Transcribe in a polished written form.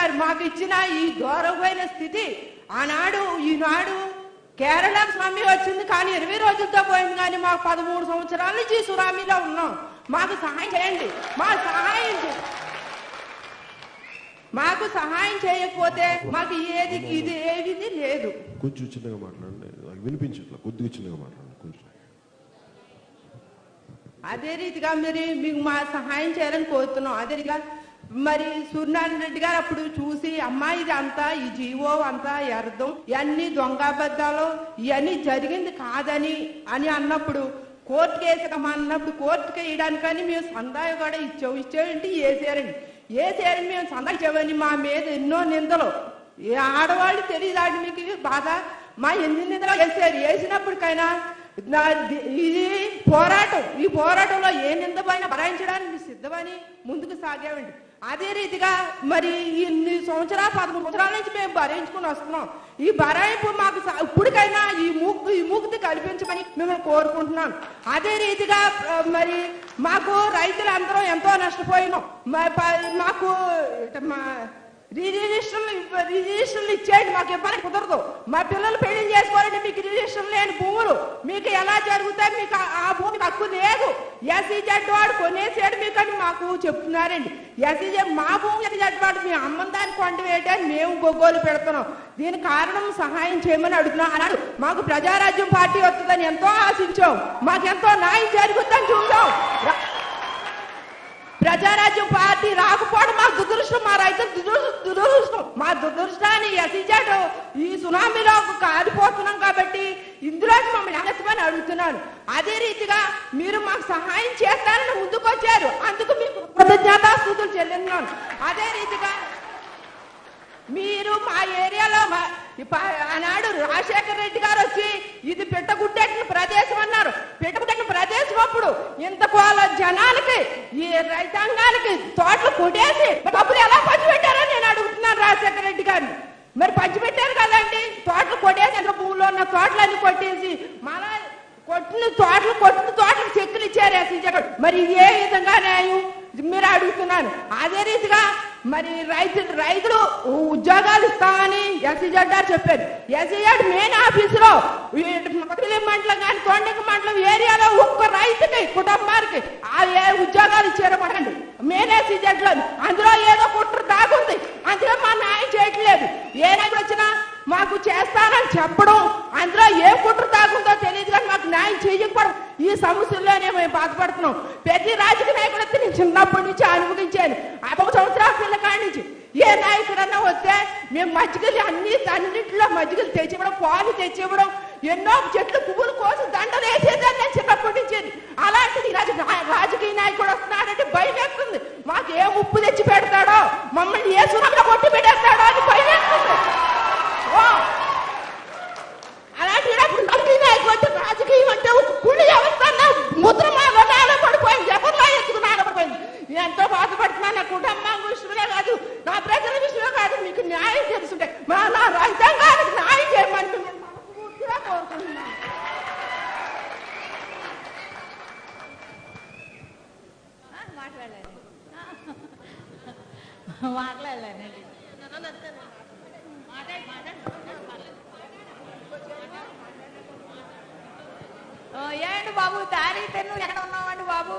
గారు మాకు ఇచ్చిన ఈ ఘోరమైన స్థితి ఆనాడు ఈనాడు కేరళ స్వామి వచ్చింది కానీ 20 రోజులతో పోయింది కానీ మాకు 13 సంవత్సరాల నుంచి సునామీలో ఉన్నాం. మాకు సహాయం చేయండి, మాకు సహాయం చేయకపోతే మాకు ఏది ఇది ఏది లేదు. కొంచెం చిన్నగా మాట్లాడండి, వినిపించట్లా, కొద్దిగా చిన్నగా మాట్లాడండి కొంచెం. అదే రీతిగా మీకు మా సహాయం చేయాలని కోరుతున్నాం. అదే రీతిగా మరి సూర్యనారాయణ రెడ్డి గారు అప్పుడు చూసి అమ్మా ఇది అంతా ఈ జీవో అంతా అర్థం ఇవన్నీ దొంగబద్దాలు ఇవన్నీ జరిగింది కాదని అన్నప్పుడు కోర్టుకి వేసామన్నప్పుడు కోర్టుకి వేయడానికని మేము సందాయం కూడా ఇచ్చేయండి వేసారని మేము సందా ఇచ్చామని మా మీద ఎన్నో నిందలు. ఆడవాళ్ళు తెలియదాండి మీకు బాధ. మా ఎన్ని నిందలు వేసినప్పటికైనా ఇది పోరాటం, ఈ పోరాటంలో ఏ నిందపైన భరాయించడానికి సిద్ధమని ముందుకు సాగామండి. అదే రీతిగా మరి ఇన్ని సంవత్సరాలు 13 సంవత్సరాల నుంచి మేము భరించుకుని వస్తున్నాం. ఈ భరాయింపు మాకు ఇప్పటికైనా ఈ ముక్తి కల్పించమని మిమ్మల్ని కోరుకుంటున్నాను. అదే రీతిగా మరి మాకు రైతులందరం ఎంతో నష్టపోయినాం. మాకు రిజిస్టర్లు ఇచ్చేయండి, మాకు ఇవ్వని కుదరదు. మా పిల్లలు పెళ్లి చేసుకోవాలంటే మీకు రిజిస్టర్ లేని భూములు మీకు ఎలా జరుగుతాయి, మీకు ఆ భూమికి హక్కు లేదు. ఎస్ఈజెడ్ వాడు కొనేసాడు మీకు అని మాకు చెప్తున్నారండి. ఎస్ఈజెడ్ మా భూమి ఎస్ఈజెడ్ వాడు మీ అమ్మని దాన్ని కొండ వేయడానికి మేము గొగ్గోలు పెడుతున్నాం. దీనికి కారణం సహాయం చేయమని అడుగుతున్నాం అన్నాడు. మాకు ప్రజారాజ్యం పార్టీ వస్తుందని ఎంతో ఆశించాం, మాకెంతో న్యాయం జరుగుతుందని చూసాం. ప్రజారాజ్యం పార్టీ రాకపోవడం మా దురదృష్టం, మా రైతుల దురదృష్టం. మా దురదృష్టాన్ని ఎస్ఈజెడ్ ఈ సునామీలో కాలిపోతున్నాం కాబట్టి ఇందులో మమ్మల్ని అగత్యమని అడుగుతున్నాను. అదే రీతిగా మీరు మాకు సహాయం చేస్తారని ముందుకు వచ్చారు, అందుకు మీకు కృతజ్ఞతాస్తుతులు చెల్లిస్తున్నాను. అదే రీతిగా మీరు మా ఏరియాలో ఆనాడు రాజశేఖర రెడ్డి గారు వచ్చి ఇది పెట్టగుడ్డెట్టిన ప్రదేశం అన్నారు. పెట్టగుడ్డెట్టిన ప్రదేశం అప్పుడు ఇంత కోల జనాలకి ఈ రైతాంగానికి తోటలు కొట్టేసి డబ్బులు ఎలా పంచిపెట్టారని నేను అడుగుతున్నాను రాజశేఖర రెడ్డి గారిని. మరి పంచిపెట్టారు కదండి, తోటలు కొట్టేసి ఎంత భూమిలో ఉన్న తోటలన్నీ కొట్టేసి మళ్ళా కొట్టిన తోటలకు చెక్కులు ఇచ్చారు ఎస్ఈజెడ్. మరి ఏ విధంగా న్యాయం మీరు అడుగుతున్నాను. అదే రీతిగా మరి రైతులు ఉద్యోగాలు ఇస్తామని ఎస్ఈజెడ్ గారు చెప్పారు. ఎస్ఈజెడ్ మెయిన్ ఆఫీసులో మండలం కానీ తొండక మండలం ఏరియాలో ఒక్క రైతుకి కుటుంబానికి ఏ ఉద్యోగాలు ఇచ్చారో పడండి మెయిన్ ఎస్ఈజెడ్ లో. అందులో ఏదో కుట్ర దాగుంది, అందులో మా న్యాయం చేయట్లేదు. ఏ నాయకుడు వచ్చినా మాకు చేస్తానని చెప్పడం, అందులో ఏ కుట్ర దాగుందో తెలియదు కానీ మాకు న్యాయం చేయకపోవడం, ఈ సమస్యల్లోనే మేము బాధపడుతున్నాం. ప్రతి రాజకీయ నాయకుడు వస్తే నేను చిన్నప్పటి నుంచి అనుభవించాను. 1 సంవత్సరాల పిల్ల కాడి నుంచి ఏ నాయకుడన్నా వస్తే మేము మజ్జిగలు అన్నింటిలో మజ్జిగలు తెచ్చివ్వడం, పాలు తెచ్చివ్వడం, ఎన్నో చెట్లు పువ్వులు కోసం దండలు వేసేదని నేను చిన్నప్పటి నుంచి. అలాంటిది రాజకీయ నాయకుడు వస్తున్నాడంటే భయం వేస్తుంది. మాకు ఏ ఉప్పు తెచ్చి పెడతాడో, మమ్మల్ని ఏ సురంలో కొట్టి పెట్టేస్తాడో అని భయం వేస్తుంది. అలాంటి రాజకీయ నాయకుడు అంటే రాజకీయం అంటే ఒక కుళ్ళి వ్యవస్థ ముద్ర నాలో పడిపోయింది, ఎవరిలో ఎత్తుకు నాడపడిపోయింది. నేను ఎంతో బాధపడుతున్నాను. నా కుటుంబం విషయంలో కాదు, నా ప్రజల విషయంలో కాదు, మీకు న్యాయం తెలుసుంటే నా రైతాంగానికి న్యాయం చేయమని పూర్తిగా కోరుకుంటున్నాను. మాట్లాడలేనండి. ఏంటి బాబు దారి తెన్ను ఎక్కడ ఉన్నావండి బాబు?